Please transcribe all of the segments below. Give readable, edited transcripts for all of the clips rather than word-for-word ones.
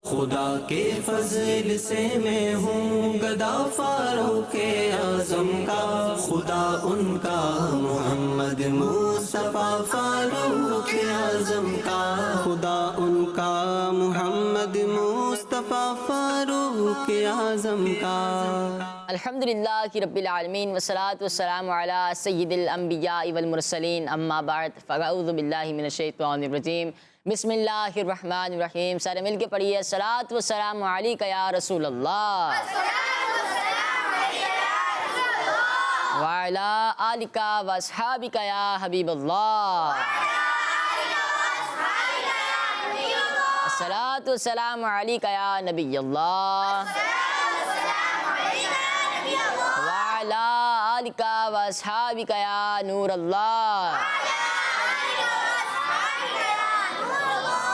خدا کے فضل سے میں ہوں گدا فاروق اعظم کا، خدا ان کا محمد مصطفیٰ فاروق اعظم کا، خدا ان کا محمد مصطفیٰ فاروق اعظم کا۔ الحمدللہ رب العالمین والصلاة والسلام علی سید الانبیاء والمرسلین، اما بعد فاعوذ باللہ من الشیطان الرجیم، بسم اللہ الرحمن الرحیم۔ سارے مل کے پڑھیے، الصلاۃ والسلام علیک یا رسول اللہ وعلی آلک واصحابک یا حبیب اللہ، الصلاۃ والسلام علیک یا نبی اللہ وعلی آلک واصحابک یا نور اللہ۔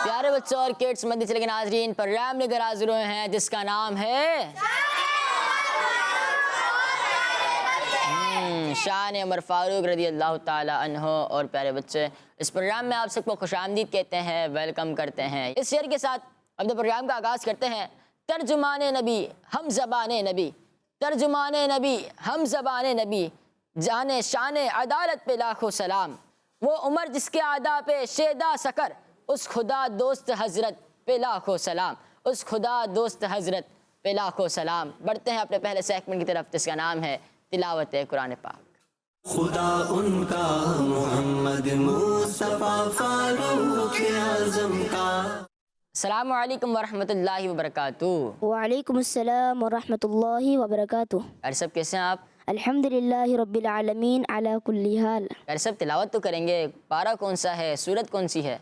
پیارے بچوں اور کڈس مدنی چینل کے ناظرین، پروگرام لے کر حاضر ہوئے ہیں جس کا نام ہے شان عمر فاروق رضی اللہ تعالی عنہ۔ اور پیارے بچے، اس پروگرام میں آپ سب کو خوش آمدید کہتے ہیں، ویلکم کرتے ہیں۔ اس شعر کے ساتھ اپنے پروگرام کا آغاز کرتے ہیں۔ ترجمان نبی ہم زبان نبی، ترجمان نبی ہم زبان نبی، جانے شان عدالت پہ لاکھوں سلام، وہ عمر جس کے اعدا پہ شیدا سکر، اس خدا دوست حضرت پہ لاکھوں سلام، اس خدا دوست حضرت پہ لاکھوں سلام۔ بڑھتے ہیں اپنے پہلے سیگمنٹ کی طرف جس کا نام ہے تلاوت قرآن پاک۔ خدا ان کا محمد مصطفیٰ فاروق اعظم کا۔ السلام علیکم ورحمۃ اللہ وبرکاتہ۔ وعلیکم السلام ورحمۃ اللہ وبرکاتہ۔ یار سب کیسے ہیں آپ؟ الحمدللہ رب العالمین علی کل حال۔ یار سب تلاوت تو کریں گے، پارہ کون سا ہے، سورت کون سی ہے؟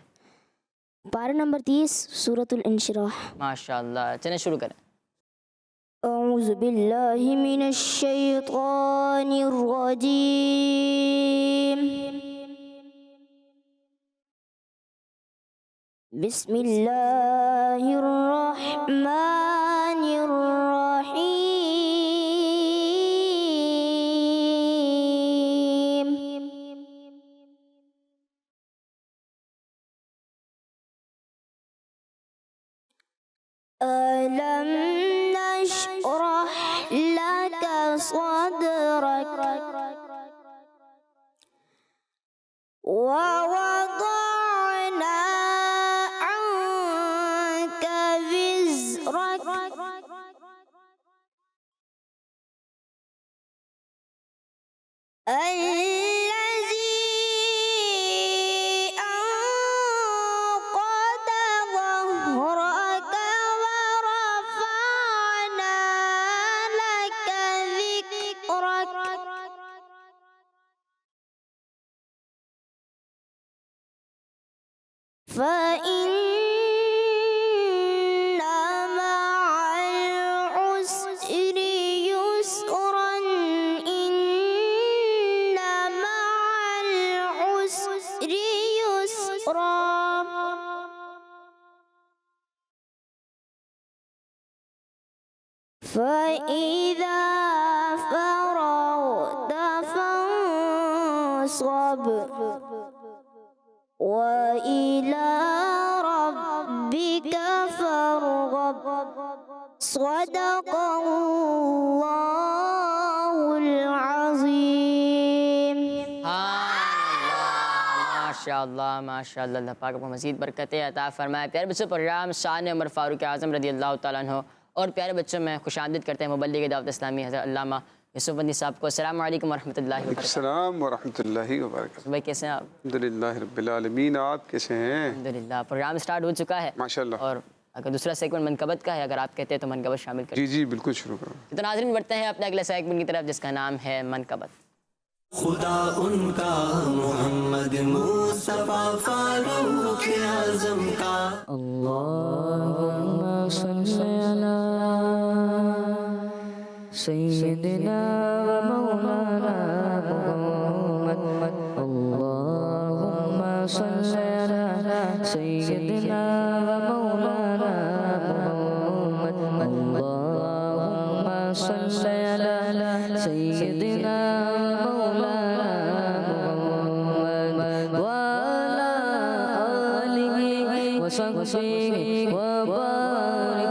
پارہ نمبر 30 سورۃ الانشراح۔ ماشاء اللہ، چلیں شروع کریں۔ اعوذ باللہ من الشیطان الرجیم، بسم اللہ الرحمن الرحیم، أَلَمْ نَشْرَحْ لَكَ صَدْرَكَ وَوَضَعْنَا عَنْكَ وِزْرَكَ فَإِنَّ مَعَ الْعُسْرِ يُسْرًا، إِنَّ مَعَ الْعُسْرِ يُسْرًا، فَإِذَا فَرَغْتَ فَانصَبْ وَإِلَى رَبِّكَ فَارْغَب، صدق اللہ العظیم۔ ماشاء اللہ ماشاء اللہ، اللہ پاک کو مزید برکتیں عطا فرمائے۔ پیارے بچوں، پروگرام شان عمر فاروق اعظم رضی اللہ تعالیٰ عنہ، اور پیارے بچوں میں خوش آمدید کرتے ہیں مبلغ دعوت اسلامی حضرت علامہ یوسف بندی صاحب کو۔ السلام علیکم ورحمۃ اللہ وبرکاتہ۔ السلام ورحمۃ اللہ وبرکاتہ۔ بھائی کیسے ہیں آپ؟ الحمدللہ رب العالمین، آپ کیسے ہیں؟ الحمدللہ، پروگرام سٹارٹ ہو چکا ہے ماشاءاللہ۔ اور اگر دوسرا سیگمنٹ منقبت کا ہے، اگر آپ کہتے ہیں تو منقبت شامل کریں۔ جی بالکل شروع کرو۔ تو ناظرین بڑھتے ہیں اپنے اگلے سیگمنٹ کی طرف جس کا نام ہے منقبت۔ خدا ان کا محمد مصطفیٰ فاروق اعظم کا۔ اللہم صل علی سیدنا و مولانا محمد، اللہم صل علی سیدنا و مولانا محمد، اللہم صل علی سیدنا مولانا محمد وعلی آلہ وصحبہ وبارک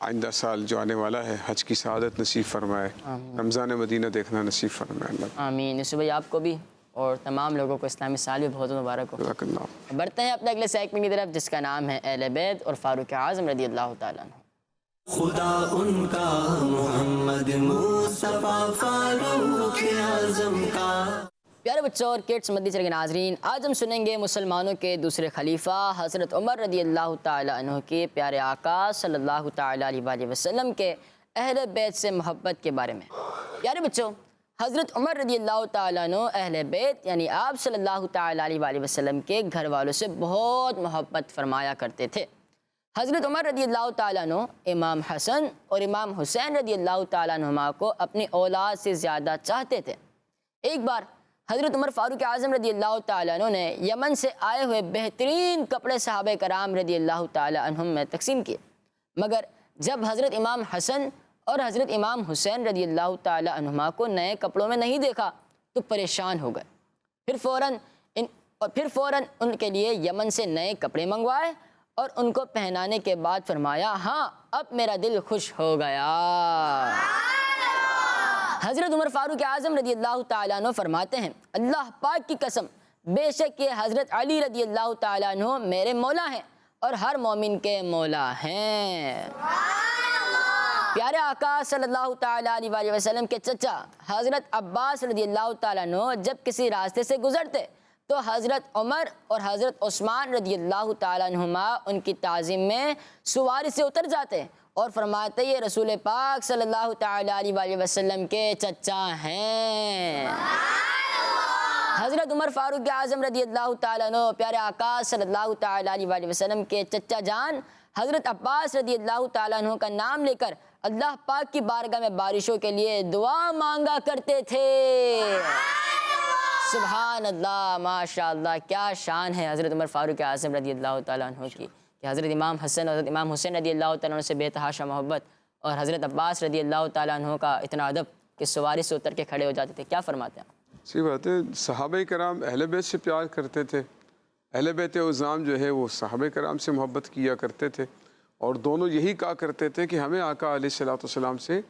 آئندہ سال جو آنے والا ہے حج کی سعادت نصیب فرمائے، رمضان مدینہ دیکھنا نصیب فرمائے اللہ۔ آمین۔ یوسف بھائی آپ کو بھی اور تمام لوگوں کو اسلامی سال بھی بہت مبارک ہو۔ جزاک اللہ۔ بڑھتے ہیں اپنے اگلے سیگمنٹ کی طرف جس کا نام ہے اہل بیت اور فاروق اعظم رضی اللہ تعالیٰ عنہ۔ خدا ان کا محمد مصطفیٰ فاروق اعظم کا۔ پیارے بچوں اور کڈس مدنی چینل کے ناظرین، آج ہم سنیں گے مسلمانوں کے دوسرے خلیفہ حضرت عمر رضی اللہ تعالیٰ عنہ کے پیارے آقا صلی اللہ تعالیٰ علیہ وآلہ وسلم کے اہل بیت سے محبت کے بارے میں۔ پیارے بچوں، حضرت عمر رضی اللہ تعالیٰ عنہ اہل بیت یعنی آپ صلی اللہ تعالیٰ علیہ وآلہ وسلم کے گھر والوں سے بہت محبت فرمایا کرتے تھے۔ حضرت عمر رضی اللہ تعالیٰ عنہ امام حسن اور امام حسین رضی اللہ تعالیٰ عنہما کو اپنی اولاد سے زیادہ چاہتے تھے۔ ایک بار حضرت عمر فاروق اعظم رضی اللہ تعالیٰ عنہ نے یمن سے آئے ہوئے بہترین کپڑے صحابہ کرام رضی اللہ تعالیٰ عنہم میں تقسیم کیے، مگر جب حضرت امام حسن اور حضرت امام حسین رضی اللہ تعالیٰ عنہما کو نئے کپڑوں میں نہیں دیکھا تو پریشان ہو گئے۔ پھر فوراً ان کے لیے یمن سے نئے کپڑے منگوائے اور ان کو پہنانے کے بعد فرمایا، ہاں اب میرا دل خوش ہو گیا۔ حضرت عمر فاروق اعظم رضی اللہ تعالیٰ عنہ فرماتے ہیں، اللہ پاک کی قسم، بے شک یہ حضرت علی رضی اللہ تعالیٰ عنہ میرے مولا ہیں اور ہر مومن کے مولا ہیں۔ پیارے آقا صلی اللہ تعالیٰ علیہ وآلہ وسلم کے چچا حضرت عباس رضی اللہ تعالیٰ عنہ جب کسی راستے سے گزرتے تو حضرت عمر اور حضرت عثمان رضی اللہ تعالیٰ عنہما ان کی تعظیم میں سواری سے اتر جاتے اور فرماتے یہ رسول پاک صلی اللہ تعالیٰ علیہ وآلہ وسلم کے چچا ہیں۔ حضرت عمر فاروق اعظم رضی اللہ تعالیٰ عنہ پیارے آقا صلی اللہ تعالیٰ علیہ وآلہ وسلم کے چچا جان حضرت عباس رضی اللہ تعالیٰ عنہ کا نام لے کر اللہ پاک کی بارگاہ میں بارشوں کے لیے دعا مانگا کرتے تھے۔ سبحان اللہ، ماشاءاللہ، کیا شان ہے حضرت عمر فاروق اعظم رضی اللہ تعالیٰ عنہ کی کہ حضرت امام حسن اور حضرت امام حسین رضی اللہ تعالیٰ عنہ سے بے تحاشا محبت اور حضرت عباس رضی اللہ تعالیٰ عنہ کا اتنا ادب کہ سواری سے اتر کے کھڑے ہو جاتے تھے۔ کیا فرماتے ہیں؟ صحیح بات ہے، صحابہ کرام اہل بیت سے پیار کرتے تھے، اہل بیت عظام جو ہے وہ صحابہ کرام سے محبت کیا کرتے تھے، اور دونوں یہی کہا کرتے تھے کہ ہمیں آقا علیہ الصلوۃ والسلام سے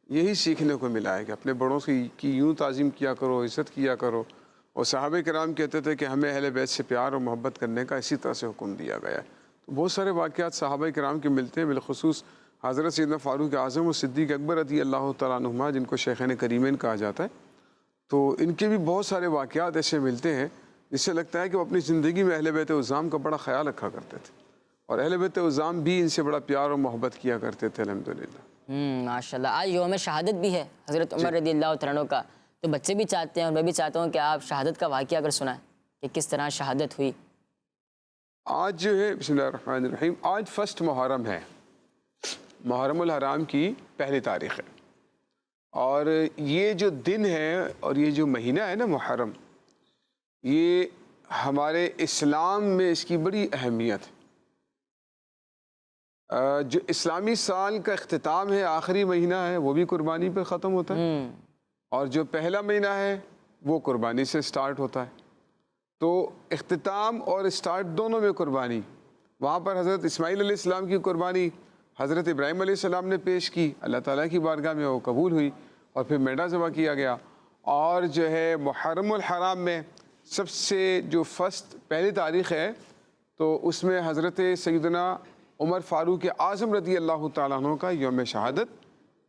یہی سیکھنے کو ملا ہے کہ اپنے بڑوں کی یوں تعظیم کیا کرو، عزت کیا کرو، اور صحابہ کرام کہتے تھے کہ ہمیں اہل بیت سے پیار اور محبت کرنے کا اسی طرح سے حکم دیا گیا ہے۔ تو بہت سارے واقعات صحابہ کرام کے ملتے ہیں، بالخصوص حضرت سیدنا فاروق اعظم اور صدیق اکبر رضی اللہ تعالیٰ عنہما جن کو شیخین کریمین کہا جاتا ہے، تو ان کے بھی بہت سارے واقعات ایسے ملتے ہیں جس سے لگتا ہے کہ وہ اپنی زندگی میں اہل بیت عظام کا بڑا خیال رکھا کرتے تھے، اور اہل بیت عظام بھی ان سے بڑا پیار اور محبت کیا کرتے تھے الحمدللہ۔ ماشاءاللہ، آج یوم شہادت بھی ہے حضرت عمر رضی اللہ تعالیٰ عنہ کا، تو بچے بھی چاہتے ہیں اور میں بھی چاہتا ہوں کہ آپ شہادت کا واقعہ اگر سنائیں کہ کس طرح شہادت ہوئی۔ آج جو ہے بسم اللہ الرحمن الرحیم، آج فرسٹ محرم ہے، محرم الحرام کی پہلی تاریخ ہے، اور یہ جو دن ہے اور یہ جو مہینہ ہے نا محرم، یہ ہمارے اسلام میں اس کی بڑی اہمیت ہے۔ جو اسلامی سال کا اختتام ہے، آخری مہینہ ہے، وہ بھی قربانی پہ ختم ہوتا ہے، اور جو پہلا مہینہ ہے وہ قربانی سے سٹارٹ ہوتا ہے۔ تو اختتام اور اسٹارٹ دونوں میں قربانی، وہاں پر حضرت اسماعیل علیہ السلام کی قربانی حضرت ابراہیم علیہ السلام نے پیش کی، اللہ تعالیٰ کی بارگاہ میں وہ قبول ہوئی، اور پھر میڈا ذبح کیا گیا۔ اور جو ہے محرم الحرام میں سب سے جو فرسٹ پہلی تاریخ ہے، تو اس میں حضرت سیدنا عمر فاروق اعظم رضی اللہ تعالیٰ عنہ کا یوم شہادت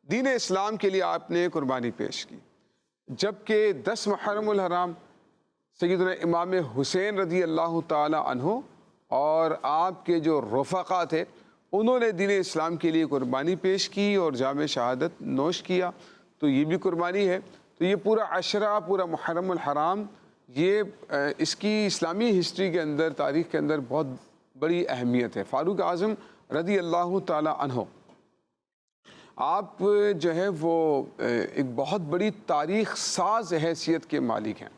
دین اسلام کے لیے آپ نے قربانی پیش کی، جبکہ 10 محرم الحرام سیدنا امام حسین رضی اللہ تعالیٰ عنہ اور آپ کے جو رفقا تھے انہوں نے دین اسلام کے لیے قربانی پیش کی اور جام شہادت نوش کیا، تو یہ بھی قربانی ہے۔ تو یہ پورا عشرہ، پورا محرم الحرام، یہ اس کی اسلامی ہسٹری کے اندر، تاریخ کے اندر بہت بڑی اہمیت ہے۔ فاروق اعظم رضی اللہ تعالیٰ عنہ آپ جو ہے وہ ایک بہت بڑی تاریخ ساز حیثیت کے مالک ہیں،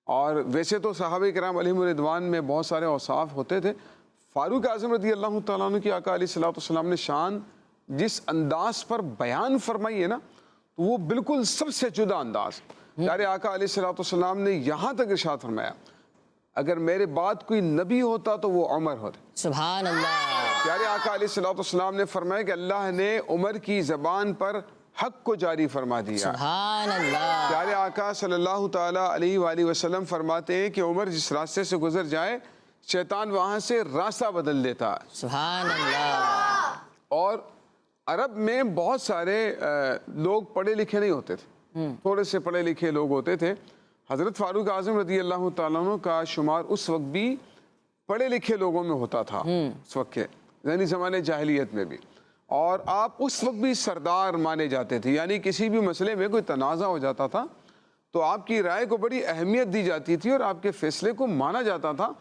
اور ویسے تو صحابہ کرام علیہم الرضوان میں بہت سارے اوصاف ہوتے تھے، فاروق اعظم رضی اللہ تعالیٰ عنہ کی آقا علیہ الصلوۃ والسلام نے شان جس انداز پر بیان فرمائی ہے نا، تو وہ بالکل سب سے جدا انداز۔ پیارے آقا علیہ الصلوۃ والسلام نے یہاں تک ارشاد فرمایا، اگر میرے بعد کوئی نبی ہوتا تو وہ عمر ہوتا۔ سبحان اللہ۔ پیارے آقا علیہ الصلوۃ والسلام نے فرمایا کہ اللہ نے عمر کی زبان پر حق کو جاری فرما دیا. سبحان اللہ. پیارے آقا صلی اللہ تعالیٰ علیہ وآلہ وسلم فرماتے ہیں کہ عمر جس راستے سے گزر جائے شیطان وہاں سے راستہ بدل دیتا. سبحان اللہ. اور عرب میں بہت سارے لوگ پڑھے لکھے نہیں ہوتے تھے, تھوڑے سے پڑھے لکھے لوگ ہوتے تھے. حضرت فاروق اعظم رضی اللہ تعالیٰ عنہ کا شمار اس وقت بھی پڑھے لکھے لوگوں میں ہوتا تھا, اس وقت کے یعنی زمانے جاہلیت میں بھی, اور آپ اس وقت بھی سردار مانے جاتے تھے. یعنی کسی بھی مسئلے میں کوئی تنازع ہو جاتا تھا تو آپ کی رائے کو بڑی اہمیت دی جاتی تھی اور آپ کے فیصلے کو مانا جاتا تھا.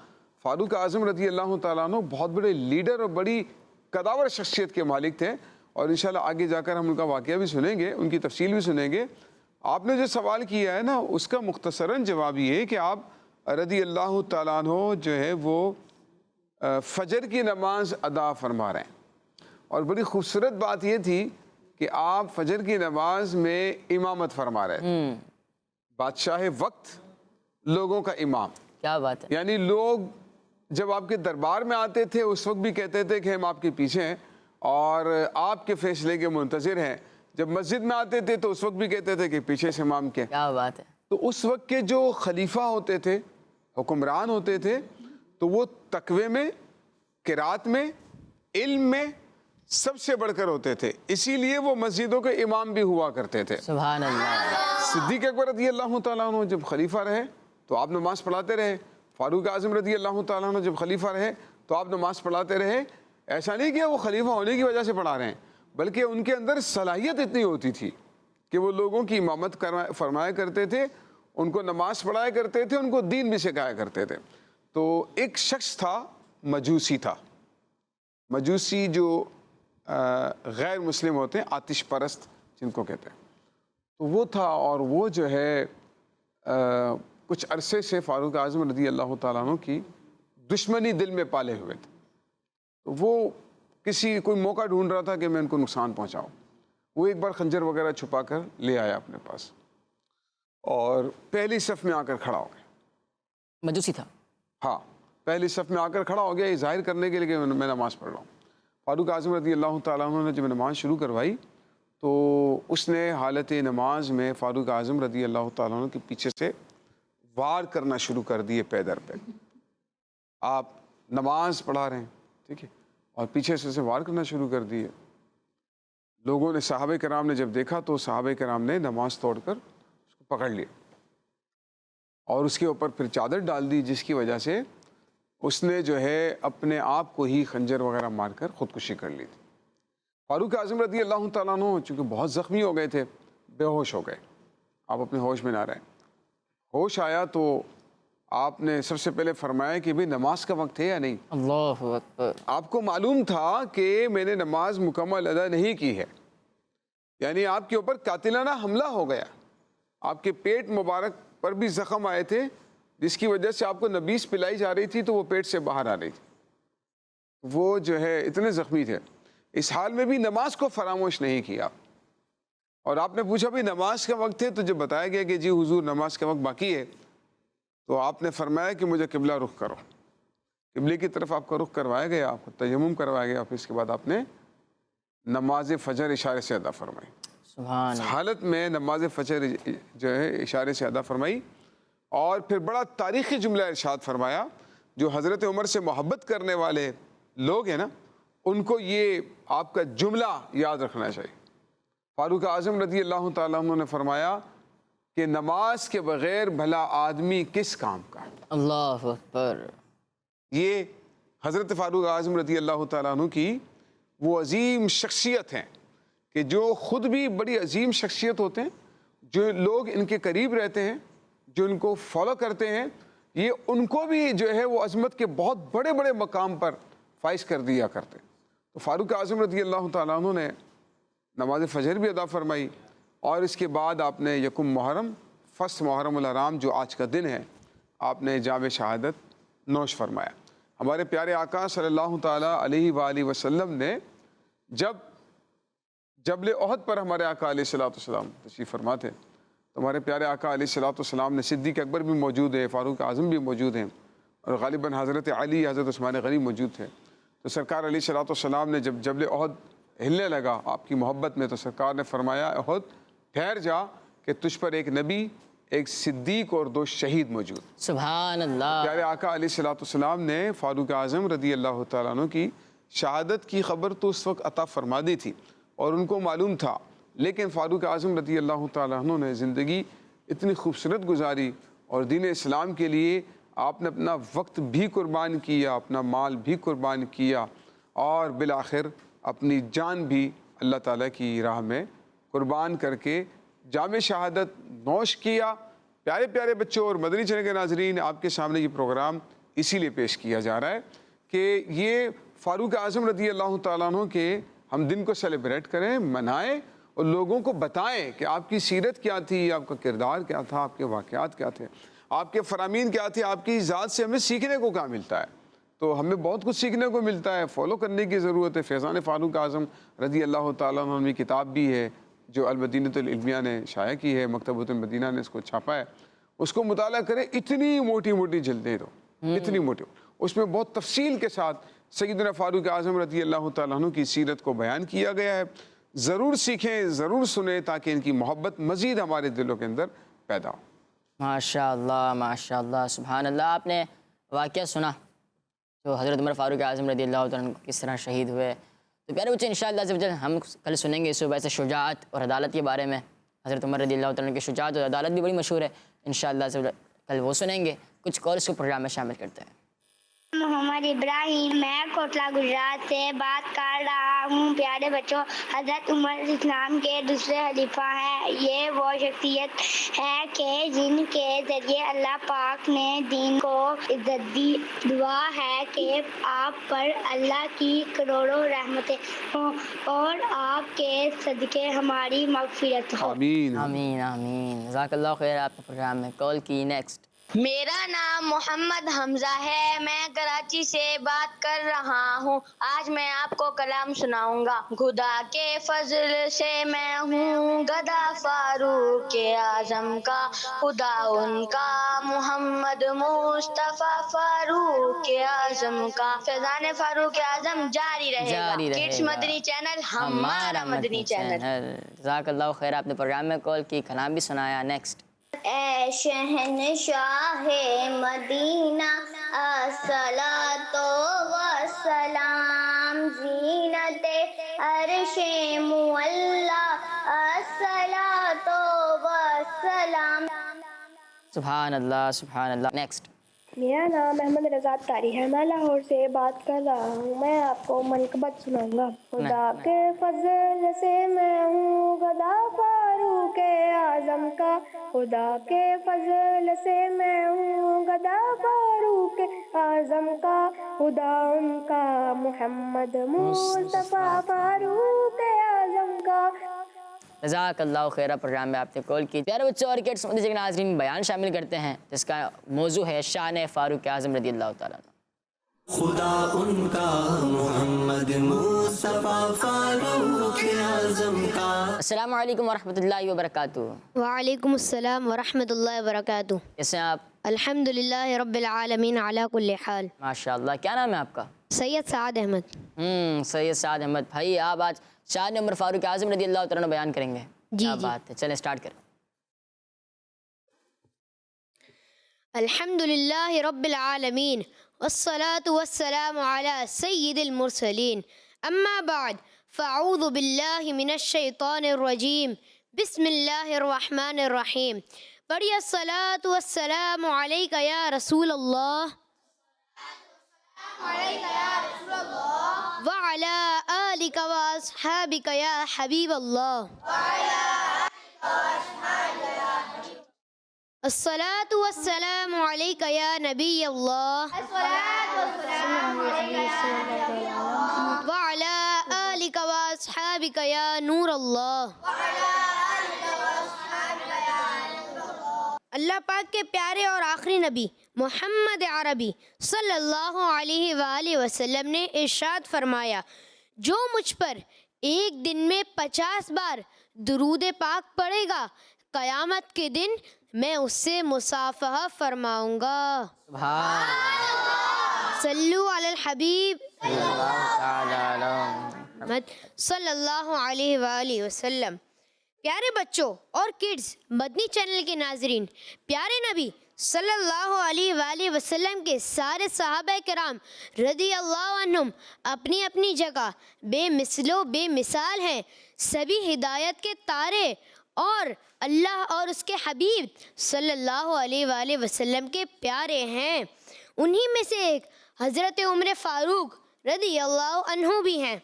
فاروق اعظم رضی اللہ تعالیٰ عنہ بہت بڑے لیڈر اور بڑی قداور شخصیت کے مالک تھے, اور انشاءاللہ آگے جا کر ہم ان کا واقعہ بھی سنیں گے, ان کی تفصیل بھی سنیں گے. آپ نے جو سوال کیا ہے نا اس کا مختصراً جواب یہ ہے کہ آپ رضی اللہ تعالیٰ عنہ جو ہے وہ فجر کی نماز ادا فرما رہے ہیں, اور بڑی خوبصورت بات یہ تھی کہ آپ فجر کی نماز میں امامت فرما رہے تھے. بادشاہ وقت لوگوں کا امام. کیا بات ہے. یعنی لوگ جب آپ کے دربار میں آتے تھے اس وقت بھی کہتے تھے کہ ہم آپ کے پیچھے ہیں اور آپ کے فیصلے کے منتظر ہیں. جب مسجد میں آتے تھے تو اس وقت بھی کہتے تھے کہ پیچھے سے امام کے. کیا بات ہے. تو اس وقت کے جو خلیفہ ہوتے تھے, حکمران ہوتے تھے, تو وہ تقوی میں, قرات میں, علم میں سب سے بڑھ کر ہوتے تھے. اسی لیے وہ مسجدوں کے امام بھی ہوا کرتے تھے. سبحان اللہ. صدیق اکبر رضی اللہ تعالیٰ عنہ جب خلیفہ رہے تو آپ نماز پڑھاتے رہے. فاروق اعظم رضی اللہ تعالیٰ عنہ جب خلیفہ رہے تو آپ نماز پڑھاتے رہے. ایسا نہیں کہ وہ خلیفہ ہونے کی وجہ سے پڑھا رہے ہیں, بلکہ ان کے اندر صلاحیت اتنی ہوتی تھی کہ وہ لوگوں کی امامت فرمایا کرتے تھے, ان کو نماز پڑھایا کرتے تھے, ان کو دین بھی سکھایا کرتے تھے. تو ایک شخص تھا, مجوسی تھا. مجوسی جو غیر مسلم ہوتے ہیں, آتش پرست جن کو کہتے ہیں, تو وہ تھا. اور وہ جو ہے کچھ عرصے سے فاروق اعظم رضی اللہ تعالیٰ عنہ کی دشمنی دل میں پالے ہوئے تھے. تو وہ کوئی موقع ڈھونڈ رہا تھا کہ میں ان کو نقصان پہنچاؤں. وہ ایک بار خنجر وغیرہ چھپا کر لے آیا اپنے پاس اور پہلی صف میں آ کر کھڑا ہو گیا. مجوسی تھا. ہاں, پہلی صف میں آ کر کھڑا ہو گیا, یہ ظاہر کرنے کے لیے کہ میں نماز پڑھ رہا ہوں. فاروق اعظم رضی اللہ تعالیٰ عنہ نے جب نماز شروع کروائی تو اس نے حالت نماز میں فاروق اعظم رضی اللہ تعالیٰ عنہ کے پیچھے سے وار کرنا شروع کر دیے پے در پہ. آپ نماز پڑھا رہے ہیں, ٹھیک ہے, اور پیچھے سے وار کرنا شروع کر دیے. لوگوں نے, صحابہ کرام نے جب دیکھا تو صحابہ کرام نے نماز توڑ کر اس کو پکڑ لیا اور اس کے اوپر پھر چادر ڈال دی, جس کی وجہ سے اس نے جو ہے اپنے آپ کو ہی خنجر وغیرہ مار کر خودکشی کر لی تھی. فاروق اعظم رضی اللہ تعالیٰ عنہ چونکہ بہت زخمی ہو گئے تھے, بے ہوش ہو گئے. آپ اپنے ہوش میں نہ رہے. ہوش آیا تو آپ نے سب سے پہلے فرمایا کہ بھئی نماز کا وقت ہے یا نہیں. اللہ اکبر. آپ کو معلوم تھا کہ میں نے نماز مکمل ادا نہیں کی ہے, یعنی آپ کے اوپر قاتلانہ حملہ ہو گیا. آپ کے پیٹ مبارک پر بھی زخم آئے تھے, جس کی وجہ سے آپ کو نبیس پلائی جا رہی تھی تو وہ پیٹ سے باہر آ رہی تھی. وہ جو ہے اتنے زخمی تھے. اس حال میں بھی نماز کو فراموش نہیں کیا. اور آپ نے پوچھا بھی نماز کا وقت ہے, تو جب بتایا گیا کہ جی حضور نماز کا وقت باقی ہے, تو آپ نے فرمایا کہ مجھے قبلہ رخ کرو. قبلے کی طرف آپ کا رخ کروایا گیا, آپ کو تیمم کروایا گیا, پھر اس کے بعد آپ نے نماز فجر اشارے سے ادا فرمائی. سبحان. حالت میں نماز فجر جو ہے اشارے سے ادا فرمائی, اور پھر بڑا تاریخی جملہ ارشاد فرمایا. جو حضرت عمر سے محبت کرنے والے لوگ ہیں نا, ان کو یہ آپ کا جملہ یاد رکھنا چاہیے. فاروق اعظم رضی اللہ تعالیٰ عنہ نے فرمایا کہ نماز کے بغیر بھلا آدمی کس کام کا. اللہ اکبر. یہ حضرت فاروق اعظم رضی اللہ تعالیٰ عنہ کی وہ عظیم شخصیت ہیں کہ جو خود بھی بڑی عظیم شخصیت ہوتے ہیں, جو لوگ ان کے قریب رہتے ہیں, جو ان کو فالو کرتے ہیں, یہ ان کو بھی جو ہے وہ عظمت کے بہت بڑے بڑے مقام پر فائز کر دیا کرتے. تو فاروق اعظم رضی اللہ تعالیٰ عنہ نے نماز فجر بھی ادا فرمائی, اور اس کے بعد آپ نے یکم محرم, فرسٹ محرم الحرام جو آج کا دن ہے, آپ نے جام شہادت نوش فرمایا. ہمارے پیارے آقا صلی اللہ تعالیٰ علیہ وآلہ وسلم نے جب جبل احد پر ہمارے آقا علیہ الصلوۃ والسلام تشریف فرما تھے, تو ہمارے پیارے آقا علیہ الصلوۃ والسلام نے, صدیق اکبر بھی موجود ہے, فاروق اعظم بھی موجود ہیں, اور غالباً حضرت علی, حضرت عثمان غنی موجود تھے. تو سرکار علیہ الصلوۃ والسلام نے جب جبل احد ہلنے لگا آپ کی محبت میں، تو سرکار نے فرمایا احد ٹھہر جا کہ تجھ پر ایک نبی، ایک صدیق اور 2 شہید موجود۔ سبحان اللہ۔ پیارے آقا علیہ الصلوۃ والسلام نے فاروق اعظم رضی اللہ تعالیٰ عنہ کی شہادت کی خبر تو اس وقت عطا فرما دی تھی اور ان کو معلوم تھا، لیکن فاروق اعظم رضی اللہ تعالیٰ عنہ نے زندگی اتنی خوبصورت گزاری اور دین اسلام کے لیے آپ نے اپنا وقت بھی قربان کیا، اپنا مال بھی قربان کیا اور بالآخر اپنی جان بھی اللہ تعالیٰ کی راہ میں قربان کر کے جام شہادت نوش کیا۔ پیارے پیارے بچوں اور مدنی چینل کے ناظرین، آپ کے سامنے یہ پروگرام اسی لیے پیش کیا جا رہا ہے کہ یہ فاروق اعظم رضی اللہ تعالیٰ عنہ کے ہم دن کو سیلیبریٹ کریں، منائیں اور لوگوں کو بتائیں کہ آپ کی سیرت کیا تھی، آپ کا کردار کیا تھا، آپ کے واقعات کیا تھے، آپ کے فرامین کیا تھے، آپ کی ذات سے ہمیں سیکھنے کو کیا ملتا ہے۔ تو ہمیں بہت کچھ سیکھنے کو ملتا ہے، فالو کرنے کی ضرورت ہے۔ فیضان فاروق اعظم رضی اللہ تعالیٰ عنہ کی کتاب بھی ہے جو المدینۃ العلمیہ نے شائع کی ہے، مکتبۃ المدینہ نے اس کو چھاپا ہے، اس کو مطالعہ کریں۔ اتنی موٹی موٹی جلدیں دو، اتنی موٹی، اس میں بہت تفصیل کے ساتھ سیدنا فاروق اعظم رضی اللہ تعالیٰ عنہ کی سیرت کو بیان کیا گیا ہے۔ ضرور سیکھیں، ضرور سنیں تاکہ ان کی محبت مزید ہمارے دلوں کے اندر پیدا ہو۔ ماشاء اللہ، ماشاء اللہ، سبحان اللہ۔ آپ نے واقعہ سنا تو حضرت عمر فاروق اعظم رضی اللہ تعالیٰ عنہ کس طرح شہید ہوئے، تو پیارے بچے انشاءاللہ عز و جل ہم کل سنیں گے اس صبح سے شجاعت اور عدالت کے بارے میں۔ حضرت عمر رضی اللہ تعالیٰ عنہ کی شجاعت اور عدالت بھی بڑی مشہور ہے، انشاءاللہ عز و جل کل وہ سنیں گے۔ کچھ کالس کو پروگرام میں شامل کرتے ہیں۔ محمد ابراہیم، میں کوٹلہ گجرات سے بات کر رہا ہوں۔ پیارے بچوں، حضرت عمر اسلام کے دوسرے خلیفہ ہیں۔ یہ وہ شخصیت ہے کہ جن کے ذریعے اللہ پاک نے دین کو عزت دی۔ دعا ہے کہ آپ پر اللہ کی کروڑوں رحمتیں ہوں اور آپ کے صدقے ہماری مغفرت ہو۔ آمین۔ آمین آمین، جزاک اللہ خیر۔ آپ نے پروگرام میں کال کی۔ نیکسٹ۔ میرا نام محمد حمزہ ہے، میں کراچی سے بات کر رہا ہوں۔ آج میں آپ کو کلام سناؤں گا۔ خدا کے فضل سے میں ہوں گدا فاروق اعظم کا، خدا ان کا محمد مصطفیٰ فاروق اعظم کا۔ فیضان فاروق اعظم جاری رہے گا۔ کڈس مدنی چینل ہمارا مدنی چینل۔ جزاک اللہ خیر۔ آپ نے پروگرام میں کال کی، کلام بھی سنایا۔ نیکسٹ۔ اے شہنشاہ مدینہ، الصلاۃ والسلام، زینت عرش معلی، الصلاۃ والسلام۔ سبحان اللہ، سبحان اللہ۔ نیکسٹ۔ میرا نام احمد رضا طاری ہے، میں لاہور سے بات کر رہا ہوں۔ میں آپ کو منقبت سناؤں گا۔ خدا کے فضل سے میں ہوں گدا فاروق اعظم کا، خدا کے فضل سے میں ہوں گدا فاروق اعظم کا، خدا ان کا محمد مصطفیٰ فاروق اعظم کا۔ جزاک اللہ خیر۔ پروگرام میں آپ نے کال کی۔ پیارے بچوں اور کڈس مدنی چینل کے ناظرین، بیان شامل کرتے ہیں جس کا موضوع ہے شان فاروق اعظم رضی اللہ تعالیٰ عنہ۔ خدا ان کا محمد مصطفیٰ فاروق اعظم کا۔ السلام علیکم ورحمۃ اللہ وبرکاتہ۔ وعلیکم السلام ورحمۃ اللہ وبرکاتہ۔ کیسے ہیں آپ؟ الحمدللہ رب العالمین علی کل حال۔ ماشاء اللہ۔ کیا نام ہے آپ کا؟ سید سعد احمد۔ سید سعد احمد بھائی، آپ آج شان عمر فاروق اعظم رضی اللہ تعالیٰ عنہ بیان کریں گے؟ کیا بات ہے، چلیں اسٹارٹ کریں۔ الحمدللہ رب العالمین والصلاة والسلام علی سید المرسلین، اما بعد فاعوذ باللہ من الشیطان الرجیم، بسم اللہ الرحمن الرحیم۔ پڑھیے الصلاة والسلام علیک یا رسول اللہ وعلی آلک واصحابک یا حبیب اللہ۔ الصلاة والسلام علیک یا نبی اللہ وعلی آلک واصحابک یا نور اللہ۔ اللہ پاک کے پیارے اور آخری نبی محمد عربی صلی اللہ علیہ وآلہ وسلم نے ارشاد فرمایا، جو مجھ پر ایک دن میں 50 بار درود پاک پڑھے گا، قیامت کے دن میں اس سے مصافحہ فرماؤں گا۔ صلو علی الحبیب محمد صلی اللہ علیہ وآلہ وسلم۔ پیارے بچوں اور کڈز مدنی چینل کے ناظرین، پیارے نبی صلی اللہ علیہ وآلہ وسلم کے سارے صحابہ کرام رضی اللہ عنہم اپنی اپنی جگہ بے مثل و بے مثال ہیں، سبھی ہدایت کے تارے اور اللہ اور اس کے حبیب صلی اللہ علیہ وآلہ وسلم کے پیارے ہیں۔ انہی میں سے ایک حضرت عمر فاروق رضی اللہ عنہ بھی ہیں۔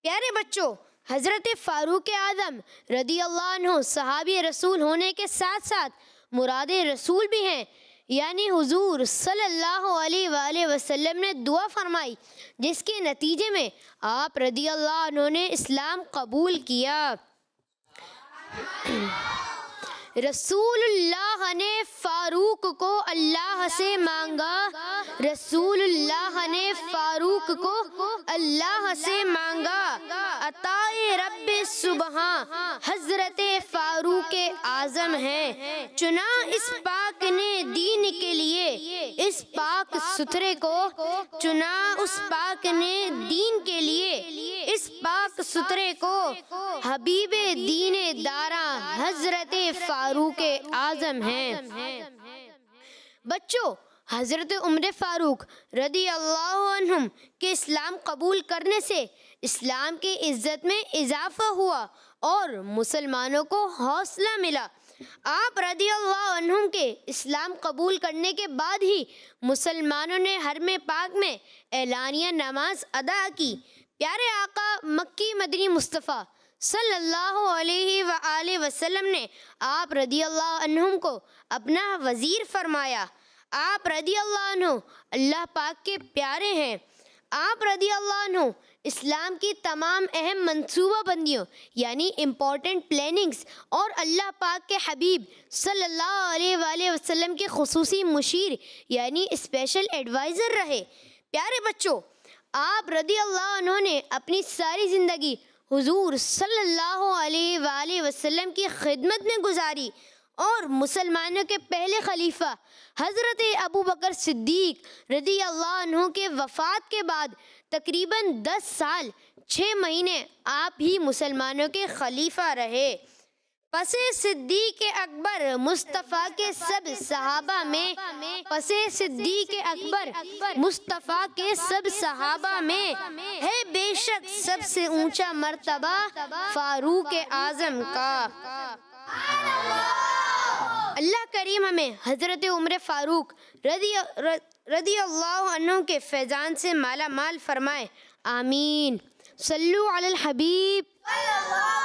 پیارے بچوں، حضرت فاروق اعظم رضی اللہ عنہ صحابی رسول ہونے کے ساتھ ساتھ مراد رسول بھی ہیں، یعنی حضور صلی اللہ علیہ وآلہ وسلم نے دعا فرمائی جس کے نتیجے میں آپ رضی اللہ عنہ نے اسلام قبول کیا۔ رسول اللہ نے فاروق کو اللہ سے مانگا، رسول اللہ نے فاروق کو اللہ سے مانگا، عطائے رب سبحان حضرت فاروق اعظم ہیں، چنا اس پاک نے دین کے لیے اس پاک ستھرے کو، چنا اس پاک نے دین کے لیے اس پاک ستھرے کو، حبیب دین داراں حضرت فاروق اعظم ہیں۔ بچوں، حضرت عمر فاروق رضی اللہ عنہم کے اسلام قبول کرنے سے اسلام کی عزت میں اضافہ ہوا اور مسلمانوں کو حوصلہ ملا۔ آپ رضی اللہ عنہم کے اسلام قبول کرنے کے بعد ہی مسلمانوں نے حرم پاک میں اعلانیہ نماز ادا کی۔ پیارے آقا مکی مدنی مصطفیٰ صلی اللہ علیہ وآلہ وسلم نے آپ رضی اللہ عنہم کو اپنا وزیر فرمایا۔ آپ رضی اللہ عنہ اللہ پاک کے پیارے ہیں۔ آپ رضی اللہ عنہ اسلام کی تمام اہم منصوبہ بندیوں یعنی امپورٹنٹ پلاننگز اور اللہ پاک کے حبیب صلی اللہ علیہ وآلہ وسلم کے خصوصی مشیر یعنی اسپیشل ایڈوائزر رہے۔ پیارے بچوں، آپ رضی اللہ عنہ نے اپنی ساری زندگی حضور صلی اللہ علیہ وآلہ وسلم کی خدمت میں گزاری اور مسلمانوں کے پہلے خلیفہ حضرت ابو بکر صدیق رضی اللہ عنہ کے وفات کے بعد تقریباً 10 سال 6 مہینے آپ ہی مسلمانوں کے خلیفہ رہے۔ پس صدیق اکبر مصطفیٰ کے سب صحابہ میں مصطفیٰ کے سب صحابہ میں ہے بے شک سب سے اونچا مرتبہ فاروق اعظم کا۔ اللہ کریم ہمیں حضرت عمر فاروق رضی اللہ عنہ کے فیضان سے مالا مال فرمائے، آمین۔ صلو علی الحبیب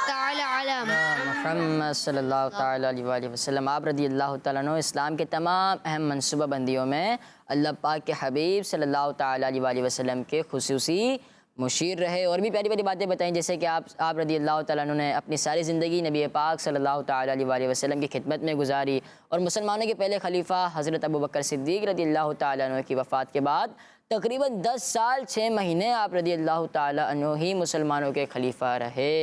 تعالی علی محمد صلی اللہ تعالیٰ علیہ وآلہ وسلم۔ آپ رضی اللہ تعالیٰ عنہ اسلام کے تمام اہم منصوبہ بندیوں میں اللہ پاک کے حبیب صلی اللہ تعالیٰ علیہ وآلہ وسلم کے خصوصی مشیر رہے، اور بھی پیاری پیاری باتیں بتائیں جیسے کہ آپ رضی اللہ تعالیٰ عنہ نے اپنی ساری زندگی نبی پاک صلی اللہ تعالیٰ علیہ وآلہ وسلم کی خدمت میں گزاری، اور مسلمانوں کے پہلے خلیفہ حضرت ابو بکر صدیق رضی اللہ تعالیٰ عنہ کی وفات کے بعد تقریباً 10 سال 6 مہینے آپ رضی اللہ تعالیٰ عنہ ہی مسلمانوں کے خلیفہ رہے۔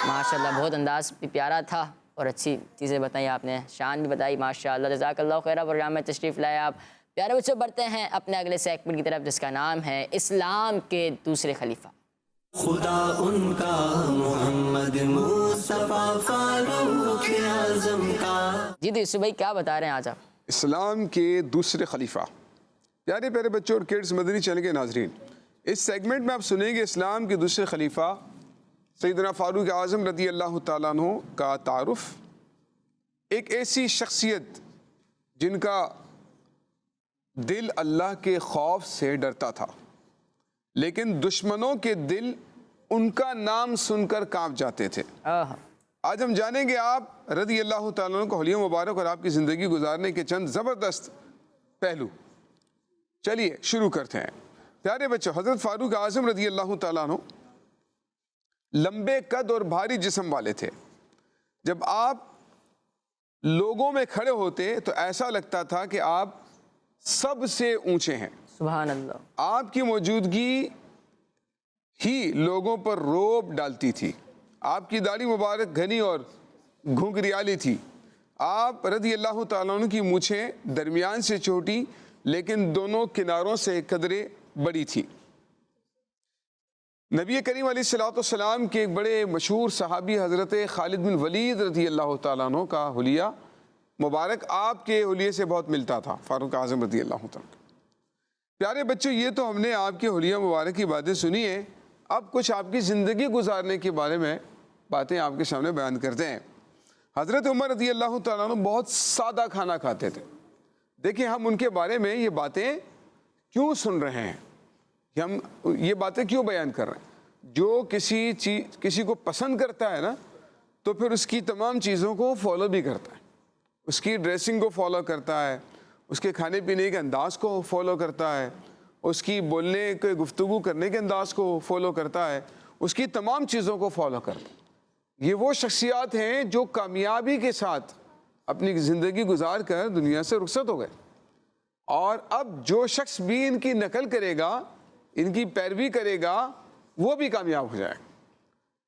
ماشاءاللہ بہت انداز بھی پیارا تھا اور اچھی چیزیں بتائیں آپ نے، شان بھی بتائی، ماشاءاللہ جزاک اللہ خیرہ۔ پروگرام میں تشریف لائے آپ۔ پیارے بچوں، بڑھتے ہیں اپنے اگلے سیگمنٹ کی طرف جس کا نام ہے اسلام کے دوسرے خلیفہ۔ خدا ان کا محمد مصطفیٰ فاروق اعظم کا۔ جی یوسف بھائی کیا بتا رہے ہیں آج آپ؟ اسلام کے دوسرے خلیفہ۔ پیارے پیارے بچوں اور کڈز مدنی چینل کے ناظرین، اس سیگمنٹ میں آپ سنیں گے اسلام کے دوسرے خلیفہ سیدنا فاروق اعظم رضی اللہ تعالیٰ عنہ کا تعارف، ایک ایسی شخصیت جن کا دل اللہ کے خوف سے ڈرتا تھا، لیکن دشمنوں کے دل ان کا نام سن کر کانپ جاتے تھے۔ آج ہم جانیں گے آپ رضی اللہ تعالیٰ عنہ کو حلیہ مبارک اور آپ کی زندگی گزارنے کے چند زبردست پہلو۔ چلیے شروع کرتے ہیں۔ پیارے بچوں، حضرت فاروق اعظم رضی اللہ تعالیٰ عنہ لمبے قد اور بھاری جسم والے تھے۔ جب آپ لوگوں میں کھڑے ہوتے تو ایسا لگتا تھا کہ آپ سب سے اونچے ہیں۔ سبحان اللہ۔ آپ کی موجودگی ہی لوگوں پر رعب ڈالتی تھی۔ آپ کی داڑھی مبارک گھنی اور گھنگریالی تھی۔ آپ رضی اللہ تعالیٰ عنہ کی مونچھیں درمیان سے چھوٹی لیکن دونوں کناروں سے قدرے بڑی تھی۔ نبی کریم علیہ الصلوۃ والسلام کے ایک بڑے مشہور صحابی حضرت خالد بن ولید رضی اللہ تعالیٰ عنہ کا حلیہ مبارک آپ کے حلیے سے بہت ملتا تھا، فاروق اعظم رضی اللہ تعالیٰ۔ پیارے بچوں، یہ تو ہم نے آپ کے حلیہ مبارک کی باتیں سنی ہیں، اب کچھ آپ کی زندگی گزارنے کے بارے میں باتیں آپ کے سامنے بیان کرتے ہیں۔ حضرت عمر رضی اللہ تعالیٰ عنہ بہت سادہ کھانا کھاتے تھے۔ دیکھیں ہم ان کے بارے میں یہ باتیں کیوں سن رہے ہیں، ہم یہ باتیں کیوں بیان کر رہے ہیں؟ جو کسی کو پسند کرتا ہے نا، تو پھر اس کی تمام چیزوں کو فالو بھی کرتا ہے، اس کی ڈریسنگ کو فالو کرتا ہے، اس کے کھانے پینے کے انداز کو فالو کرتا ہے، اس کی بولنے کے گفتگو کرنے کے انداز کو فالو کرتا ہے، اس کی تمام چیزوں کو فالو کرتا ہے۔ یہ وہ شخصیات ہیں جو کامیابی کے ساتھ اپنی زندگی گزار کر دنیا سے رخصت ہو گئے، اور اب جو شخص بھی ان کی نقل کرے گا، ان کی پیروی کرے گا، وہ بھی کامیاب ہو جائے گا۔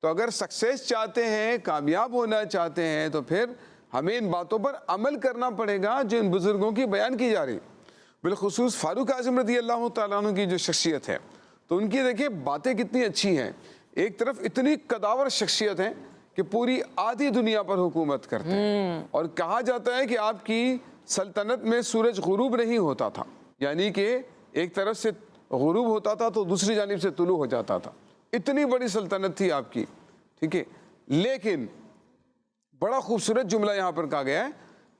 تو اگر سکسیس چاہتے ہیں، کامیاب ہونا چاہتے ہیں، تو پھر ہمیں ان باتوں پر عمل کرنا پڑے گا جو ان بزرگوں کی بیان کی جا رہی۔ بالخصوص فاروق اعظم رضی اللہ تعالیٰ عنہ کی جو شخصیت ہے، تو ان کی دیکھیں باتیں کتنی اچھی ہیں۔ ایک طرف اتنی قداور شخصیت ہے کہ پوری آدھی دنیا پر حکومت کرتے ہیں، اور کہا جاتا ہے کہ آپ کی سلطنت میں سورج غروب نہیں ہوتا تھا، یعنی کہ ایک طرف سے غروب ہوتا تھا تو دوسری جانب سے طلوع ہو جاتا تھا۔ اتنی بڑی سلطنت تھی آپ کی، ٹھیک ہے۔ لیکن بڑا خوبصورت جملہ یہاں پر کہا گیا ہے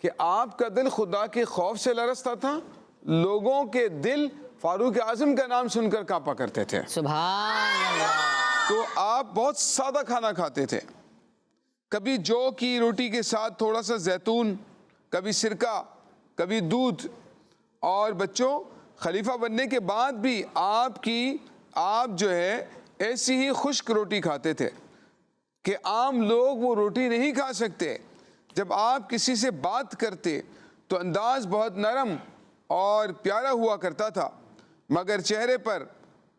کہ آپ کا دل خدا کے خوف سے لرزتا تھا، لوگوں کے دل فاروق اعظم کا نام سن کر کانپا کرتے تھے۔ سبحان اللہ۔ تو آپ بہت سادہ کھانا کھاتے تھے، کبھی جو کی روٹی کے ساتھ تھوڑا سا زیتون، کبھی سرکہ، کبھی دودھ، اور بچوں خلیفہ بننے کے بعد بھی آپ جو ہے ایسی ہی خشک روٹی کھاتے تھے کہ عام لوگ وہ روٹی نہیں کھا سکتے۔ جب آپ کسی سے بات کرتے تو انداز بہت نرم اور پیارا ہوا کرتا تھا، مگر چہرے پر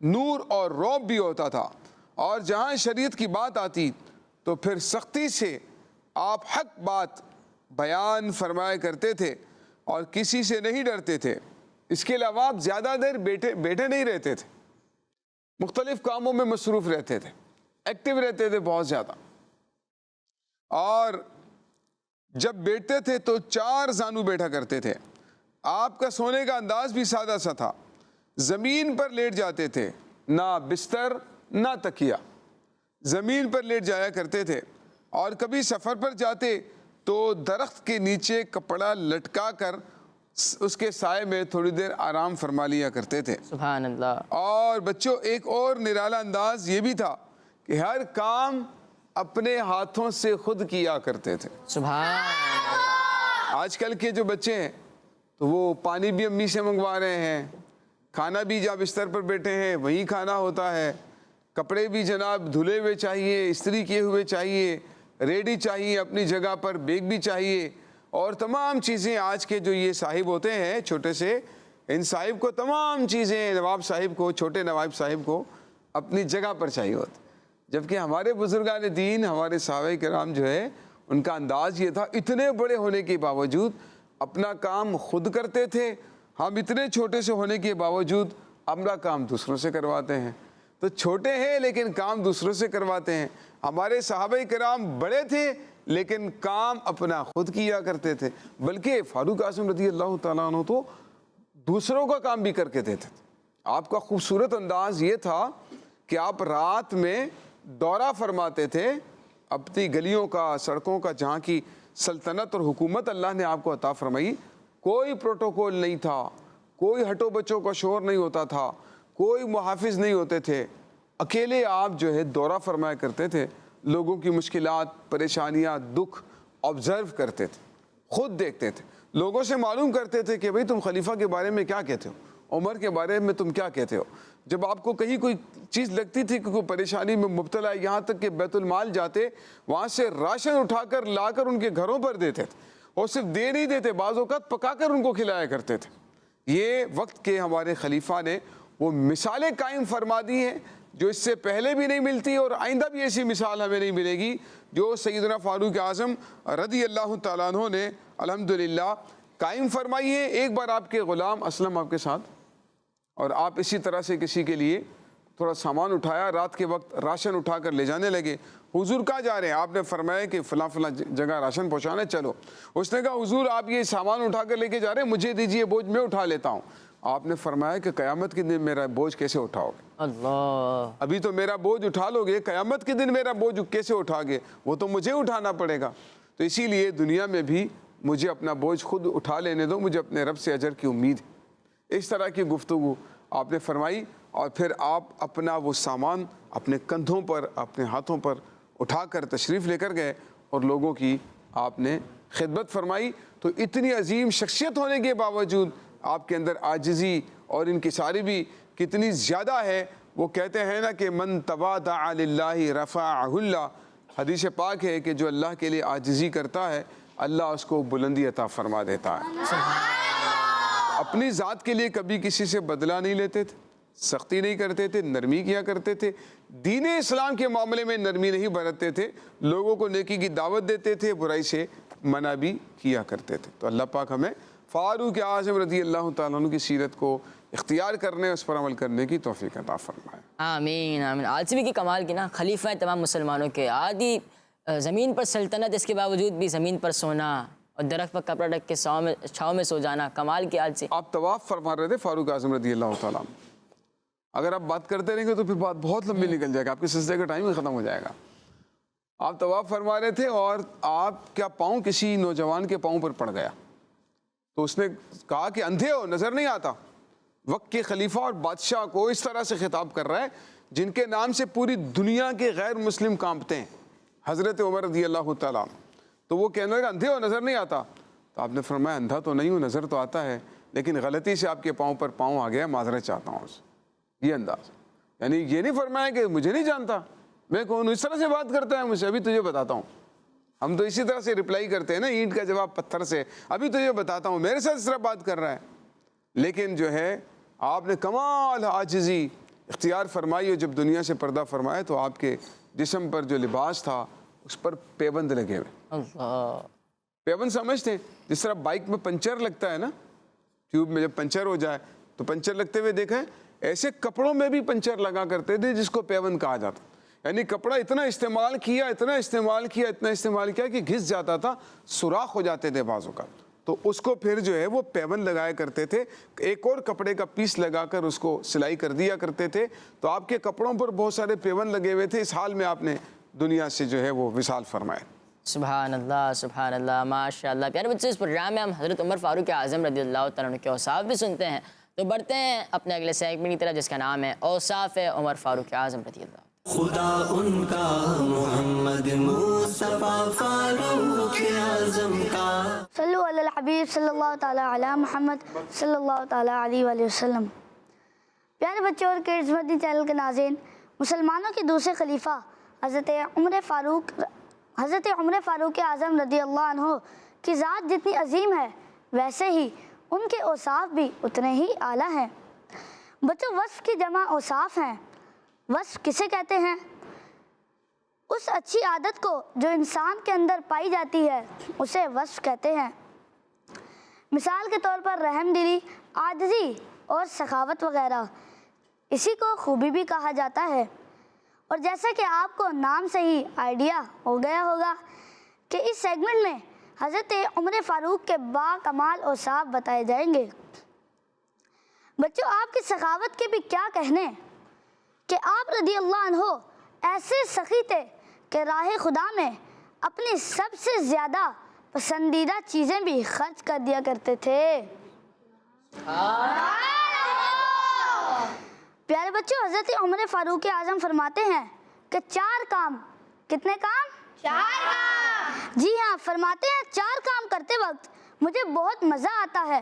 نور اور رعب بھی ہوتا تھا، اور جہاں شریعت کی بات آتی تو پھر سختی سے آپ حق بات بیان فرمایا کرتے تھے اور کسی سے نہیں ڈرتے تھے۔ اس کے علاوہ آپ زیادہ دیر بیٹھے نہیں رہتے تھے، مختلف کاموں میں مصروف رہتے تھے، ایکٹیو رہتے تھے بہت زیادہ، اور جب بیٹھتے تھے تو 4 زانو بیٹھا کرتے تھے۔ آپ کا سونے کا انداز بھی سادہ سا تھا، زمین پر لیٹ جاتے تھے، نہ بستر نہ تکیہ، زمین پر لیٹ جایا کرتے تھے، اور کبھی سفر پر جاتے تو درخت کے نیچے کپڑا لٹکا کر اس کے سائے میں تھوڑی دیر آرام فرما لیا کرتے تھے۔ سبحان اللہ۔ اور بچوں ایک اور نرالا انداز یہ بھی تھا کہ ہر کام اپنے ہاتھوں سے خود کیا کرتے تھے۔ سبحان اللہ۔ آج کل کے جو بچے ہیں تو وہ پانی بھی امی سے منگوا رہے ہیں، کھانا بھی جہاں بستر پر بیٹھے ہیں وہیں کھانا ہوتا ہے، کپڑے بھی جناب دھلے ہوئے چاہیے، استری کیے ہوئے چاہیے، ریڈی چاہیے اپنی جگہ پر، بیگ بھی چاہیے، اور تمام چیزیں آج کے جو یہ صاحب ہوتے ہیں چھوٹے سے، ان صاحب کو تمام چیزیں نواب صاحب کو، چھوٹے نواب صاحب کو اپنی جگہ پر چاہیے ہوتی، جبکہ ہمارے بزرگان دین، ہمارے صحابہ کرام جو ہے ان کا انداز یہ تھا، اتنے بڑے ہونے کے باوجود اپنا کام خود کرتے تھے۔ ہم اتنے چھوٹے سے ہونے کے باوجود اپنا کام دوسروں سے کرواتے ہیں، تو چھوٹے ہیں لیکن کام دوسروں سے کرواتے ہیں۔ ہمارے صحابہ کرام بڑے تھے لیکن کام اپنا خود کیا کرتے تھے، بلکہ فاروق اعظم رضی اللہ تعالیٰ عنہ تو دوسروں کا کام بھی کر کے دیتے تھے۔ آپ کا خوبصورت انداز یہ تھا کہ آپ رات میں دورہ فرماتے تھے اپنی گلیوں کا، سڑکوں کا، جہاں کی سلطنت اور حکومت اللہ نے آپ کو عطا فرمائی۔ کوئی پروٹوکول نہیں تھا، کوئی ہٹو بچوں کا شور نہیں ہوتا تھا، کوئی محافظ نہیں ہوتے تھے، اکیلے آپ جو ہے دورہ فرمایا کرتے تھے، لوگوں کی مشکلات، پریشانیاں، دکھ آبزرو کرتے تھے، خود دیکھتے تھے، لوگوں سے معلوم کرتے تھے کہ بھئی تم خلیفہ کے بارے میں کیا کہتے ہو، عمر کے بارے میں تم کیا کہتے ہو۔ جب آپ کو کہیں کوئی چیز لگتی تھی کہ کوئی پریشانی میں مبتلا ہے، یہاں تک کہ بیت المال جاتے، وہاں سے راشن اٹھا کر لا کر ان کے گھروں پر دیتے تھے، اور صرف دے نہیں دیتے، بعض اوقات پکا کر ان کو کھلایا کرتے تھے۔ یہ وقت کے ہمارے خلیفہ نے وہ مثالیں قائم فرما دی ہیں جو اس سے پہلے بھی نہیں ملتی، اور آئندہ بھی ایسی مثال ہمیں نہیں ملے گی جو سیدنا فاروق اعظم رضی اللہ تعالیٰ عنہ نے الحمدللہ قائم فرمائی ہے۔ ایک بار آپ کے غلام اسلم آپ کے ساتھ، اور آپ اسی طرح سے کسی کے لیے تھوڑا سامان اٹھایا، رات کے وقت راشن اٹھا کر لے جانے لگے. حضور کہاں جا رہے ہیں؟ آپ نے فرمایا کہ فلاں فلاں جگہ راشن پہنچانا ہے، چلو. اس نے کہا حضور آپ یہ سامان اٹھا کر لے کے جا رہے ہیں، مجھے دیجئے بوجھ، میں اٹھا لیتا ہوں. آپ نے فرمایا کہ قیامت کے دن میرا بوجھ کیسے اٹھاؤ گے؟ اللہ. ابھی تو میرا بوجھ اٹھا لو گے، قیامت کے دن میرا بوجھ کیسے اٹھا گے؟ وہ تو مجھے اٹھانا پڑے گا. تو اسی لیے دنیا میں بھی مجھے اپنا بوجھ خود اٹھا لینے دو، مجھے اپنے رب سے اجر کی امید ہے. اس طرح کی گفتگو آپ نے فرمائی، اور پھر آپ اپنا وہ سامان اپنے کندھوں پر، اپنے ہاتھوں پر اٹھا کر تشریف لے کر گئے اور لوگوں کی آپ نے خدمت فرمائی. تو اتنی عظیم شخصیت ہونے کے باوجود آپ کے اندر عاجزی اور انکساری بھی کتنی زیادہ ہے. وہ کہتے ہیں نا کہ من تواضع للہ رفعہ اللہ. حدیث پاک ہے کہ جو اللہ کے لیے عاجزی کرتا ہے اللہ اس کو بلندی عطا فرما دیتا ہے. اپنی ذات کے لیے کبھی کسی سے بدلہ نہیں لیتے تھے، سختی نہیں کرتے تھے، نرمی کیا کرتے تھے. دین اسلام کے معاملے میں نرمی نہیں برتتے تھے، لوگوں کو نیکی کی دعوت دیتے تھے، برائی سے منع بھی کیا کرتے تھے. تو اللہ پاک ہمیں فاروق اعظم رضی اللہ تعالیٰ عنہ کی سیرت کو اختیار کرنے، اس پر عمل کرنے کی توفیق عطا فرمائے. آمین آمین. عاصمی کی کمال کی نا، خلیفہ تمام مسلمانوں کے، آدھی زمین پر سلطنت، اس کے باوجود بھی زمین پر سونا اور درخت پر کپڑا رکھ کے چھاؤں میں سو جانا. کمال کی عاجزی. آپ طواف فرما رہے تھے فاروق اعظم رضی اللہ تعالیٰ عنہ. اگر آپ بات کرتے رہیں گے تو پھر بات بہت لمبی نکل جائے گا، آپ کے سجدے کا ٹائم ہی ختم ہو جائے گا. آپ طواف فرما رہے تھے اور آپ کا پاؤں کسی نوجوان کے پاؤں پر پڑ گیا. تو اس نے کہا کہ اندھے ہو، نظر نہیں آتا. وقت کے خلیفہ اور بادشاہ کو اس طرح سے خطاب کر رہا ہے جن کے نام سے پوری دنیا کے غیر مسلم کانپتے ہیں، حضرت عمر رضی اللہ تعالیٰ. تو وہ کہنے لگا اندھے ہو، نظر نہیں آتا. تو آپ نے فرمایا اندھا تو نہیں ہوں، نظر تو آتا ہے، لیکن غلطی سے آپ کے پاؤں پر پاؤں آ گیا، معذرت چاہتا ہوں. یہ انداز، یعنی یہ نہیں فرمایا کہ مجھے نہیں جانتا، میں کون، اس طرح سے بات کرتا ہے مجھ سے، ابھی تجھے بتاتا ہوں. ہم تو اسی طرح سے رپلائی کرتے ہیں نا، اینٹ کا جواب پتھر سے، ابھی تجھے بتاتا ہوں، میرے ساتھ اس طرح بات کر رہا ہے. لیکن جو ہے آپ نے کمال عاجزی اختیار فرمائی، اور جب دنیا سے پردہ فرمایا تو آپ کے جسم پر جو لباس تھا اس پر پیبند لگے ہوئے. اللہ. پیبند سمجھتے ہیں جس طرح بائک میں پنچر لگتا ہے نا، ٹیوب میں جب پنچر ہو جائے تو پنچر لگتے ہوئے دیکھیں، ایسے کپڑوں میں بھی پنچر لگا کرتے تھے جس کو پیبند کہا جاتا. یعنی کپڑا اتنا استعمال کیا کہ گھس جاتا تھا، سوراخ ہو جاتے تھے بعضوں کا. تو اس کو پھر جو ہے وہ پیبند لگایا کرتے تھے، ایک اور کپڑے کا پیس لگا کر اس کو سلائی کر دیا کرتے تھے. تو آپ کے کپڑوں پر بہت سارے پیبند لگے ہوئے تھے. اس حال میں آپ نے دنیا سے جو ہے وہ وصال فرمایا. سبحان اللہ سبحان اللہ، ماشاء اللہ. پیارے بچے، اس پروگرام میں ہم حضرت عمر فاروق اعظم رضی اللہ تعالیٰ عنہ کے اوصاف بھی سنتے ہیں. تو بڑھتے ہیں اپنے اگلے سیگمنٹ کی طرف جس کا نام ہے اوصاف عمر فاروق اعظم رضی اللہ. خدا ان کا محمد مصطفیٰ فاروق اعظم کا. صلو علی الحبیب صلی اللہ تعالیٰ علی محمد صلی اللہ تعالیٰ علیہ وآلہ وسلم. پیارے بچوں اور کڈز مدنی چینل کے ناظرین، مسلمانوں کے دوسرے خلیفہ حضرت عمر فاروق اعظم رضی اللہ عنہ کی ذات جتنی عظیم ہے، ویسے ہی ان کے اوصاف بھی اتنے ہی اعلیٰ ہیں. بچوں، وصف کی جمع اوصاف ہیں. وصف کسے کہتے ہیں؟ اس اچھی عادت کو جو انسان کے اندر پائی جاتی ہے اسے وصف کہتے ہیں. مثال کے طور پر رحم دلی، عاجزی اور سخاوت وغیرہ، اسی کو خوبی بھی کہا جاتا ہے. اور جیسا کہ آپ کو نام سے ہی آئیڈیا ہو گیا ہوگا کہ اس سیگمنٹ میں حضرت عمر فاروق کے باکمال اوصاف بتائے جائیں گے. بچوں، آپ کی سخاوت کے بھی کیا کہنے کہ آپ رضی اللہ عنہ ایسے سخی تھے کہ راہ خدا میں اپنی سب سے زیادہ پسندیدہ چیزیں بھی خرچ کر دیا کرتے تھے. پیارے بچوں، حضرت عمر فاروق اعظم فرماتے ہیں کہ 4 کام، کتنے کام؟ 4 کام. جی ہاں، فرماتے ہیں 4 کام کرتے وقت مجھے بہت مزہ آتا ہے.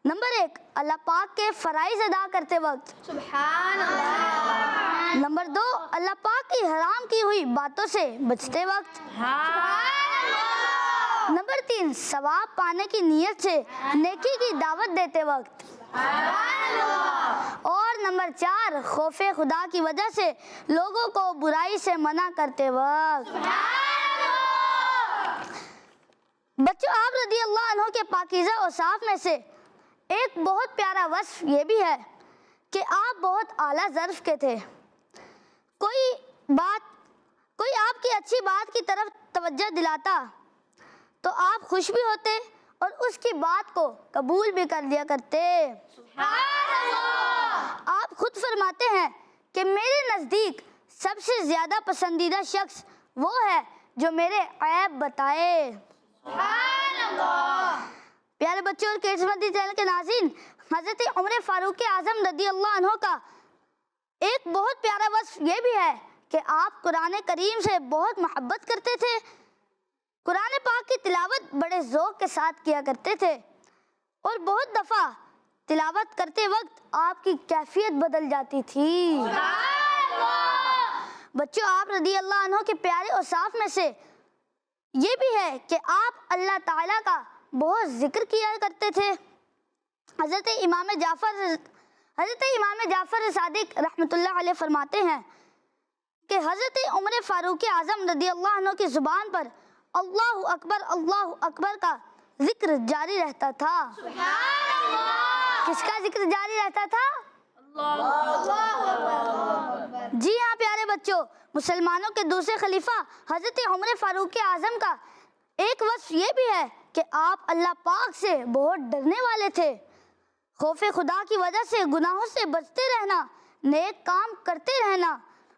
نمبر 1، اللہ پاک کے فرائض ادا کرتے وقت. سبحان اللہ. نمبر 2، اللہ پاک کی حرام کی ہوئی باتوں سے بچتے وقت. سبحان اللہ. نمبر 3، ثواب پانے کی نیت سے نیکی کی دعوت دیتے وقت. سبحان اللہ. اور نمبر 4، خوف خدا کی وجہ سے لوگوں کو برائی سے منع کرتے وقت. سبحان اللہ. بچوں، آپ رضی اللہ عنہ کے پاکیزہ اوصاف میں سے ایک بہت پیارا وصف یہ بھی ہے کہ آپ بہت اعلیٰ ظرف کے تھے. کوئی آپ کی اچھی بات کی طرف توجہ دلاتا تو آپ خوش بھی ہوتے اور اس کی بات کو قبول بھی کر لیا کرتے. آپ خود فرماتے ہیں کہ میرے نزدیک سب سے زیادہ پسندیدہ شخص وہ ہے جو میرے عیب بتائے. پیارے بچوں اور کیڈز مدنی چینل کے ناظرین، حضرت عمر فاروق اعظم رضی اللہ عنہ کا ایک بہت پیارا وصف یہ بھی ہے کہ آپ قرآن کریم سے بہت محبت کرتے تھے. قرآن پاک کی تلاوت بڑے ذوق کے ساتھ کیا کرتے تھے اور بہت دفعہ تلاوت کرتے وقت آپ کی کیفیت بدل جاتی تھی. بچوں، آپ رضی اللہ عنہ کے پیارے اوصاف میں سے یہ بھی ہے کہ آپ اللہ تعالیٰ کا بہت ذکر کیا کرتے تھے. حضرت امام جعفر صادق رحمۃ اللہ علیہ فرماتے ہیں کہ حضرت عمر فاروق اعظم رضی اللہ عنہ کی زبان پر اللہ اکبر کا ذکر جاری رہتا تھا. کس کا ذکر جاری رہتا تھا؟ جی ہاں پیارے بچوں، مسلمانوں کے دوسرے خلیفہ حضرت عمر فاروق اعظم کا ایک وصف یہ بھی ہے کہ آپ اللہ پاک سے بہت ڈرنے والے تھے. خوف خدا کی وجہ سے گناہوں سے بچتے رہنا، نیک کام کرتے رہنا،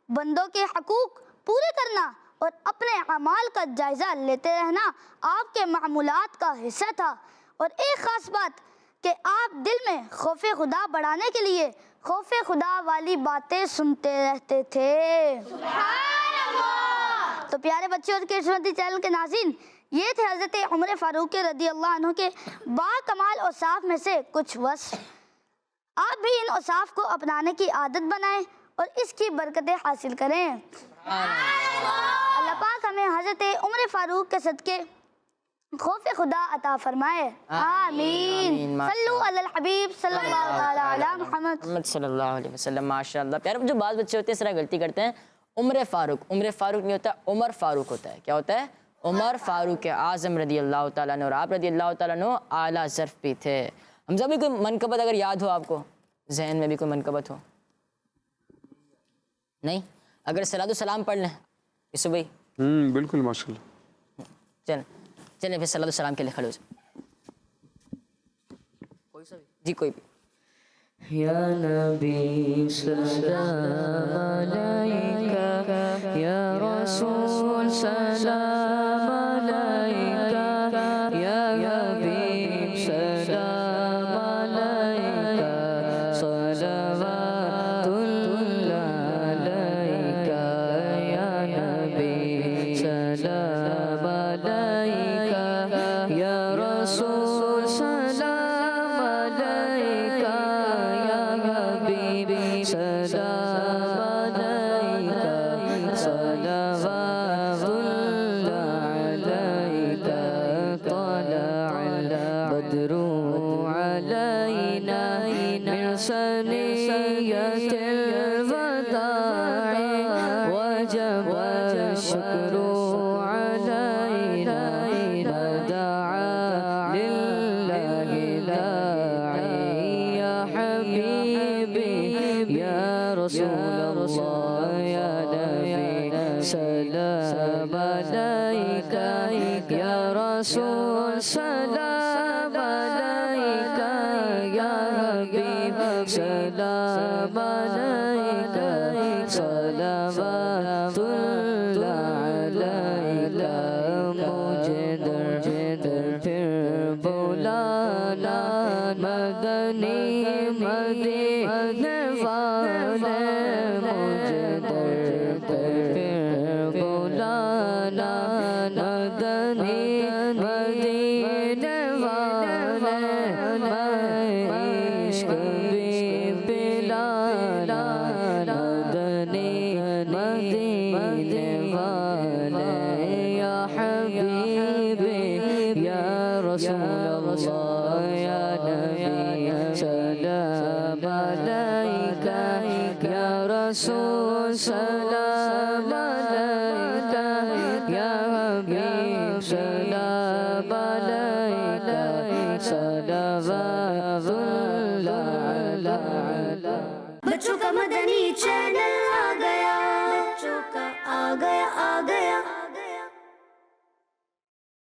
بندوں کے حقوق پورے کرنا اور اپنے اعمال کا جائزہ لیتے رہنا آپ کے معمولات کا حصہ تھا. اور ایک خاص بات کہ آپ دل میں خوف خدا بڑھانے کے لیے خوف خدا والی باتیں سنتے رہتے تھے. تو پیارے بچے اور کیڈز مدنی چینل کے ناظرین، یہ تھے حضرت عمر فاروق رضی اللہ عنہ کے با کمال اوصاف میں سے کچھ وصف. آپ بھی ان اوصاف کو اپنانے کی عادت بنائیں اور اس کی برکتیں حاصل کریں. اللہ پاک ہمیں حضرت عمر فاروق کے صدقے خوف خدا عطا فرمائے. آمین. صلو علی الحبیب صلی اللہ علیہ محمد صلی اللہ علیہ وسلم. ماشاء اللہ. پیارے جو بعض بچے ہوتے ہیں اس طرح غلطی کرتے ہیں، عمر فاروق نہیں ہوتا، عمر فاروق ہوتا ہے. کیا ہوتا ہے؟ عمر فاروق اعظم رضی اللہ تعالیٰ عنہ. اور آپ رضی اللہ تعالیٰ عنہ اعلیٰ ظرف بھی تھے. حمزہ بھی کوئی منقبت اگر یاد ہو آپ کو، ذہن میں بھی کوئی منقبت ہو؟ نہیں؟ اگر صلاۃ السلام پڑھ لیں یوسف بھائی. بالکل ماشاء اللہ. چلیں پھر صلاۃ السلام کے لیے کھڑے ہو جائیں. جی کوئی بھی. یا نبی سلام علیکہ، یا رسول سلام علیکہ، یا حبیب سلام علیکہ، صلوات اللہ علیکہ، یا نبی سلام علیکہ، یا رسول سلام علیکہ، یا حبیب سلام علیکہ، صلوات اللہ علیکہ. طلع البدر علینا من ثنیۃ الوداع، وجب الشکر علینا، ودعا للہ داعی. یا حبیبی یا رسول اللہ، یا نبی سلام علیکہ، یا رسول سلام علیکہ، یا حبیب سلام علیکہ، صلوات اللہ علیکہ. مجھے در پھر بلانا، مدنی مدینے والے، مجھے در پھر بلانا، مدنی مدینے والے، عشق بھی پلانا، مدنی مدینے والے. یا حبیبی یا رسول اللہ، یا نبی سلام علیکہ، یا رسول سلام علیکہ، یا حبیب سلام علیکہ، صلوات اللہ علیکہ. بچوں کا مدنی چینل آ گیا، بچوں کا آ گیا